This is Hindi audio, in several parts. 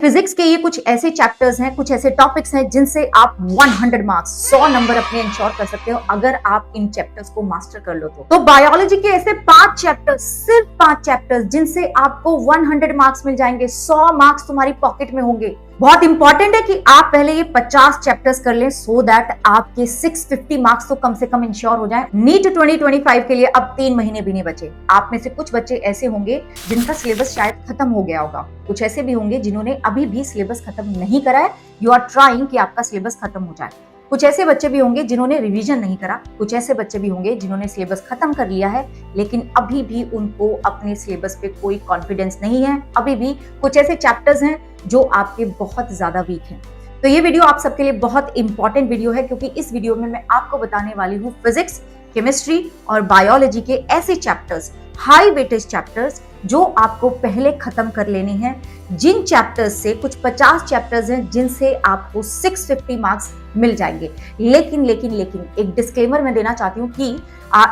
फिजिक्स के ये कुछ ऐसे चैप्टर्स हैं, कुछ ऐसे टॉपिक्स हैं जिनसे आप 100 मार्क्स 100 नंबर अपने इंश्योर कर सकते हो अगर आप इन चैप्टर्स को मास्टर कर लो तो बायोलॉजी के ऐसे 5 चैप्टर्स, सिर्फ 5 चैप्टर्स जिनसे आपको 100 मार्क्स मिल जाएंगे, 100 मार्क्स तुम्हारी पॉकेट में होंगे। बहुत इंपॉर्टेंट है कि आप पहले ये 50 चैप्टर्स कर लें सो दैट आपके 650 मार्क्स तो कम से कम इंश्योर हो जाएं। नीट 2025 के लिए अब 3 महीने भी नहीं बचे। आप में से कुछ बच्चे ऐसे होंगे जिनका सिलेबस शायद खत्म हो गया होगा, कुछ ऐसे भी होंगे जिन्होंने अभी भी सिलेबस खत्म नहीं करा है। यू आर ट्राइंग कि आपका सिलेबस खत्म हो जाए। कुछ ऐसे बच्चे भी होंगे जिन्होंने रिवीजन नहीं करा, कुछ ऐसे बच्चे भी होंगे जिन्होंने सिलेबस खत्म कर लिया है लेकिन अभी भी उनको अपने सिलेबस पे कोई कॉन्फिडेंस नहीं है। अभी भी कुछ ऐसे चैप्टर्स हैं जो आपके बहुत ज्यादा वीक हैं। तो ये वीडियो आप सबके लिए बहुत इंपॉर्टेंट वीडियो है क्योंकि इस वीडियो में मैं आपको बताने वाली हूँ फिजिक्स, केमिस्ट्री और बायोलॉजी के ऐसे चैप्टर्स, हाई वेटेज चैप्टर्स जो आपको पहले खत्म कर लेने हैं। जिन चैप्टर्स से कुछ 50 चैप्टर्स हैं जिनसे आपको 650 मार्क्स मिल जाएंगे। लेकिन एक डिस्क्लेमर मैं देना चाहती हूँ कि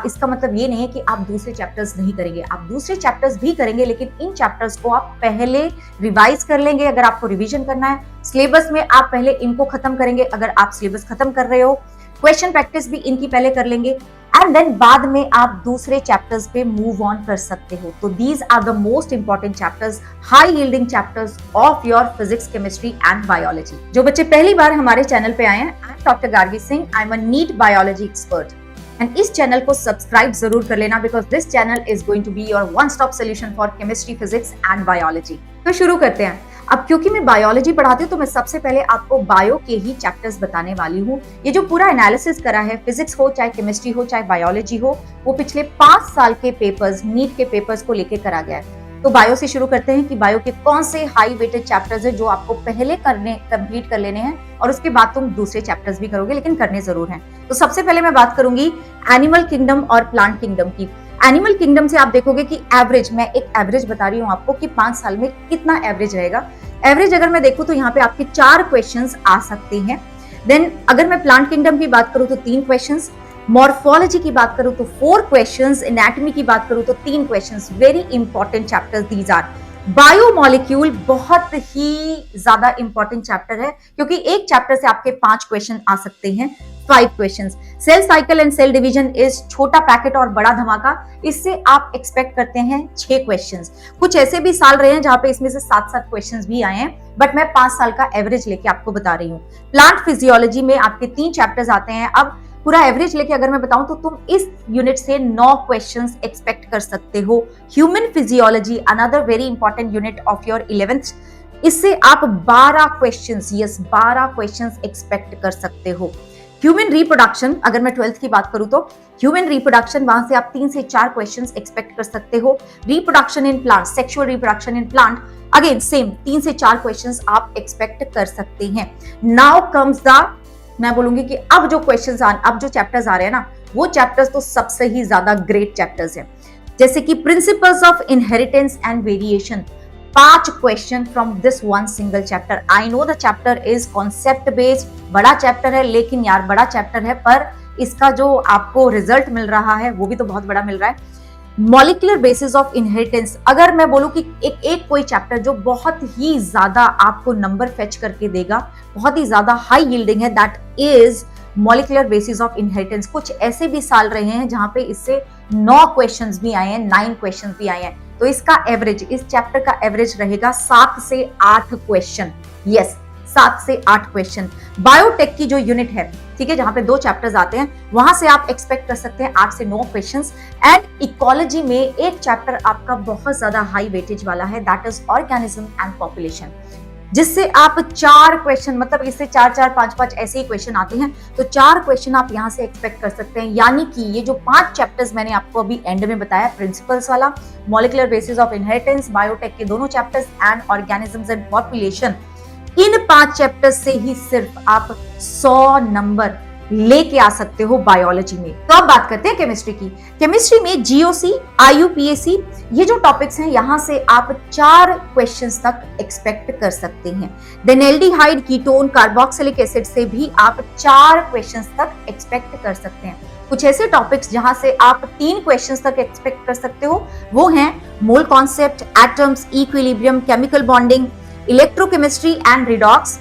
इसका मतलब ये नहीं है कि आप दूसरे चैप्टर्स नहीं करेंगे, आप दूसरे चैप्टर्स भी करेंगे लेकिन इन चैप्टर्स को आप पहले रिवाइज कर लेंगे अगर आपको रिवीजन करना है। सिलेबस में आप पहले इनको खत्म करेंगे अगर आप सिलेबस खत्म कर रहे हो। क्वेश्चन प्रैक्टिस भी इनकी पहले कर लेंगे एंड देन बाद में आप दूसरे चैप्टर्स पे मूव ऑन कर सकते हो। तो these are the most important chapters, high yielding chapters of your physics, chemistry and biology. जो बच्चे पहली बार हमारे चैनल पे आए हैं, I am doctor Gargi Singh, I am a NEET biology expert and इस चैनल को सब्सक्राइब जरूर कर लेना because this channel is going to be your one stop solution for chemistry, physics and biology. तो शुरू करते हैं। अब क्योंकि मैं बायोलॉजी पढ़ाती हूँ तो मैं सबसे पहले आपको बायो के ही चैप्टर्स बताने वाली हूँ। ये जो पूरा एनालिसिस करा है, फिजिक्स हो चाहे केमिस्ट्री हो चाहे बायोलॉजी हो, वो पिछले 5 साल के पेपर्स, नीट के पेपर्स को लेके करा गया है। तो बायो से शुरू करते हैं कि बायो के कौन से हाई वेटेड चैप्टर्स है जो आपको पहले कंप्लीट कर लेने हैं और उसके बाद तुम दूसरे चैप्टर्स भी करोगे लेकिन करने जरूर हैं। तो सबसे पहले मैं बात करूंगी एनिमल किंगडम और प्लांट किंगडम की। एनिमल किंगडम से आप देखोगे कि एवरेज, मैं एक एवरेज बता रही हूँ आपको कि 5 साल में कितना एवरेज रहेगा। एवरेज अगर मैं देखूं तो यहाँ पे आपके 4 क्वेश्चंस आ सकते हैं। देन अगर मैं प्लांट किंगडम की बात करूं तो 3 क्वेश्चंस, मॉर्फोलॉजी की बात करूं तो 4 क्वेश्चंस, एनाटॉमी की बात करूं तो 3 questions. Very important chapters these are. Biomolecule बहुत ही ज्यादा इंपॉर्टेंट चैप्टर है क्योंकि एक चैप्टर से आपके 5 क्वेश्चन आ सकते हैं, 5 questions. Cell cycle and cell division is छोटा पैकेट और बड़ा धमाका, इससे आप एक्सपेक्ट करते हैं 6 क्वेश्चंस। कुछ ऐसे भी साल रहे हैं जहां पे इसमें से 7 क्वेश्चंस भी आए हैं, बट मैं 5 साल का एवरेज लेके आपको बता रही हूँ। प्लांट फिजियोलॉजी में आपके 3 चैप्टर्स आते हैं। अब पूरा एवरेज लेके अगर मैं बताऊं तो तुम इस यूनिट से 9 क्वेश्चंस एक्सपेक्ट कर सकते हो। Human physiology, another very important unit of your 11th, इससे आप 12 क्वेश्चंस, यस 12 क्वेश्चंस एक्सपेक्ट कर सकते हो। ह्यूमन रिप्रोडक्शन, अगर मैं 12th की बात करूं तो ह्यूमन रिप्रोडक्शन, वहां से आप 3 से 4 क्वेश्चंस एक्सपेक्ट कर सकते हो। Reproduction in plant, sexual reproduction in plant, again same 3 से 4 क्वेश्चंस आप एक्सपेक्ट कर सकते हैं। नाउ कम्स द, मैं बोलूंगी कि अब जो क्वेश्चंस अब जो चैप्टर्स आ रहे हैं ना, वो चैप्टर्स तो सबसे ही ज्यादा ग्रेट चैप्टर्स हैं। जैसे कि principles of inheritance and variation, 5 question from this one single chapter. I know the chapter is concept based, बड़ा चैप्टर है लेकिन यार बड़ा चैप्टर है पर इसका जो आपको रिजल्ट मिल रहा है वो भी तो बहुत बड़ा मिल रहा है। मॉलिक्यूलर बेसिस ऑफ इनहेरिटेंस, अगर मैं बोलूं कि एक कोई चैप्टर जो बहुत ही ज्यादा आपको नंबर फेच करके देगा, बहुत ही ज्यादा हाई यील्डिंग है, that is molecular basis of inheritance. कुछ ऐसे भी साल रहे हैं जहां पे इससे 9 क्वेश्चंस भी आए हैं, 9 क्वेश्चंस भी आए हैं। तो इसका एवरेज, इस चैप्टर का एवरेज रहेगा 7 से 8 क्वेश्चन। यस, 7 से 8 क्वेश्चन। बायोटेक की जो यूनिट है, ठीक है, जहां पे 2 चैप्टर्स आते हैं, वहां से आप एक्सपेक्ट कर सकते हैं 8 से 9 क्वेश्चंस। एंड इकोलॉजी में एक चैप्टर आपका बहुत ज्यादा हाई वेटेज वाला है, that is organism and population, जिससे आप 4 क्वेश्चन, मतलब इससे 4-4, 5-5 ऐसे ही क्वेश्चन आते हैं, तो 4 क्वेश्चन आप यहां से एक्सपेक्ट कर सकते हैं। यानी कि ये जो 5 चैप्टर्स मैंने आपको अभी एंड में बताया, प्रिंसिपल्स वाला, molecular basis of inheritance, biotech के दोनों chapters and organisms and population, in 5 chapters से ही सिर्फ आप 100 नंबर लेके आ सकते हो बायोलॉजी में। तो अब बात करते हैं केमिस्ट्री की। केमिस्ट्री में जीओसी, आईयूपीएसी, ये जो टॉपिक्स हैं, यहां से आप 4 क्वेश्चंस तक एक्सपेक्ट कर सकते हैं। Then aldehyde, ketone, carboxylic acid से भी आप 4 क्वेश्चंस तक एक्सपेक्ट कर सकते हैं। कुछ ऐसे टॉपिक्स जहां से आप 3 क्वेश्चंस तक एक्सपेक्ट कर सकते हो, वो हैं mole concept, atoms, equilibrium, chemical bonding, electrochemistry and redox,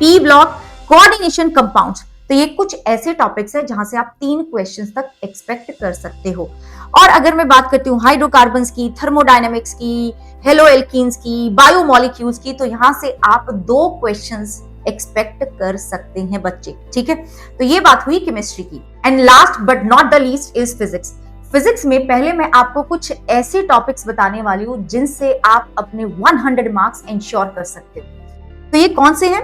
P block, coordination compounds. तो ये कुछ ऐसे टॉपिक्स हैं जहां से आप 3 क्वेश्चंस तक एक्सपेक्ट कर सकते हो। और अगर मैं बात करती हूँ हाइड्रोकार्बन्स की, थर्मोडायनेमिक्स की, हेलो एल्कीन्स की, बायोमोलिक्यूल्स की, तो यहां से आप 2 क्वेश्चंस एक्सपेक्ट कर सकते हैं बच्चे। ठीक है, तो ये बात हुई केमिस्ट्री की। And last but not the least is physics. Physics में पहले मैं आपको कुछ ऐसे टॉपिक्स बताने वाली हूं जिनसे आप अपने 100 मार्क्स इंश्योर कर सकते हो। तो ये कौन से हैं?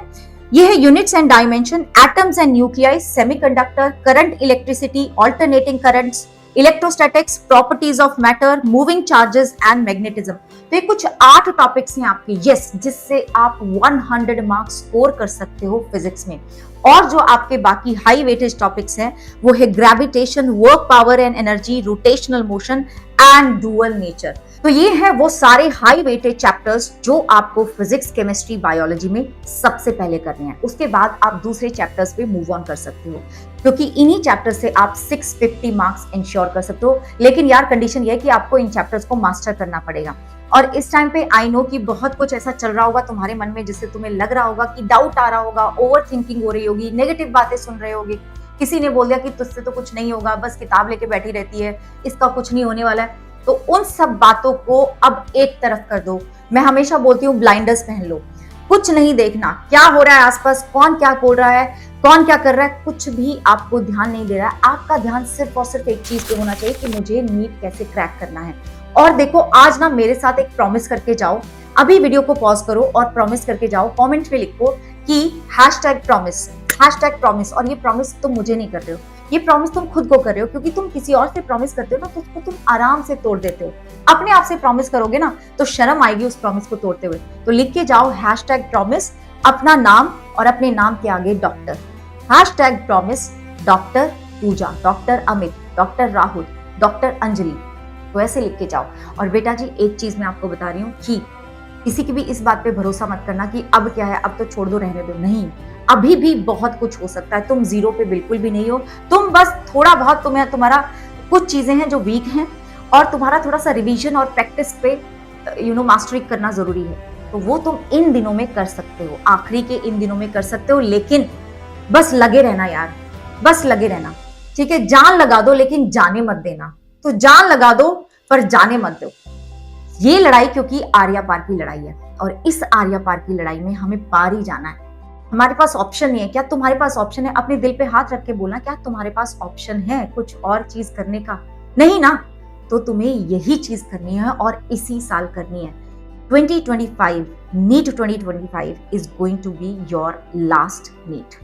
ये है units and dimension, atoms and nuclei, semiconductor, current, electricity, alternating currents, electrostatics, properties of matter, moving charges and magnetism. तो ये कुछ 8 टॉपिक्स हैं आपके, यस, जिससे आप 100 मार्क्स स्कोर कर सकते हो फिजिक्स में। और जो आपके बाकी हाई वेटेज टॉपिक्स हैं वो है gravitation, work power and energy, rotational motion and dual nature. तो ये है वो सारे हाई वेटेड चैप्टर्स जो आपको फिजिक्स, केमिस्ट्री, बायोलॉजी में सबसे पहले करने हैं। उसके बाद आप दूसरे चैप्टर्स पे मूव ऑन कर सकते हो, क्योंकि इन्हीं चैप्टर से आप 650 मार्क्स इंश्योर कर सकते हो। लेकिन यार कंडीशन ये है कि आपको इन चैप्टर्स को मास्टर करना पड़ेगा। और इस टाइम पे आई नो कि बहुत कुछ ऐसा चल रहा होगा तुम्हारे मन में जिससे तुम्हें लग रहा होगा कि डाउट आ रहा होगा, ओवर थिंकिंग हो रही होगी, नेगेटिव बातें सुन रहे होगे। किसी ने बोल दिया कि तुझसे तो कुछ नहीं होगा, बस किताब लेके बैठी रहती है, इसका कुछ नहीं होने वाला है। तो उन सब बातों को अब एक तरफ कर दो। मैं हमेशा बोलती हूँ ब्लाइंडर्स पहन लो, कुछ नहीं देखना क्या हो रहा है आसपास, कौन क्या बोल रहा है, कौन क्या कर रहा है, कुछ भी आपको ध्यान नहीं दे रहा है। आपका ध्यान सिर्फ और सिर्फ एक चीज पे होना चाहिए कि मुझे नीट कैसे क्रैक करना है। और देखो आज ना मेरे साथ एक प्रॉमिस करके जाओ, अभी वीडियो को पॉज करो और प्रॉमिस करके जाओ, कमेंट में लिखो कि #प्रॉमिस। और ये प्रॉमिस तुम मुझे नहीं कर रहे हो, ये प्रॉमिस तुम खुद को कर रहे हो, क्योंकि तुम किसी और से प्रॉमिस करते हो ना तो उसको तुम आराम से तोड़ देते हो। अपने आप से प्रॉमिस करोगे ना तो शर्म आएगी उस प्रॉमिस को तोड़ते हुए। तो लिख के जाओ #प्रॉमिस, अपना नाम और अपने नाम के आगे doctor, #promise, doctor Pooja, doctor Amit, doctor Rahul, doctor Anjali. तो ऐसे लिख के जाओ। और बेटा जी एक चीज मैं आपको बता रही हूँ कि किसी की भी इस बात पे भरोसा मत करना कि अब क्या है, अब तो छोड़ दो, रहने दो। नहीं, अभी भी बहुत कुछ हो सकता है। तुम जीरो पे बिल्कुल भी नहीं हो। तुम बस थोड़ा बहुत तुम्हारा कुछ चीजें हैं जो वीक हैं और तुम्हारा थोड़ा सा रिवीजन और प्रैक्टिस पे मास्टरी करना जरूरी है। तो वो तुम इन दिनों में कर सकते हो, आखिरी के इन दिनों में कर सकते हो। लेकिन बस लगे रहना यार, बस लगे रहना, ठीक है। जान लगा दो लेकिन जाने मत देना। तो जान लगा दो पर जाने मत दो। ये लड़ाई क्योंकि आर्या पार की लड़ाई है और इस आर्या पार की लड़ाई में हमें पार ही जाना है। हमारे पास ऑप्शन नहीं है। क्या तुम्हारे पास ऑप्शन है? अपने दिल पे हाथ रख के बोलना, क्या तुम्हारे पास ऑप्शन है कुछ और चीज करने का? नहीं ना। तो तुम्हें यही चीज करनी है और इसी साल करनी है। 2025 NEET 2025 is going to be your last NEET.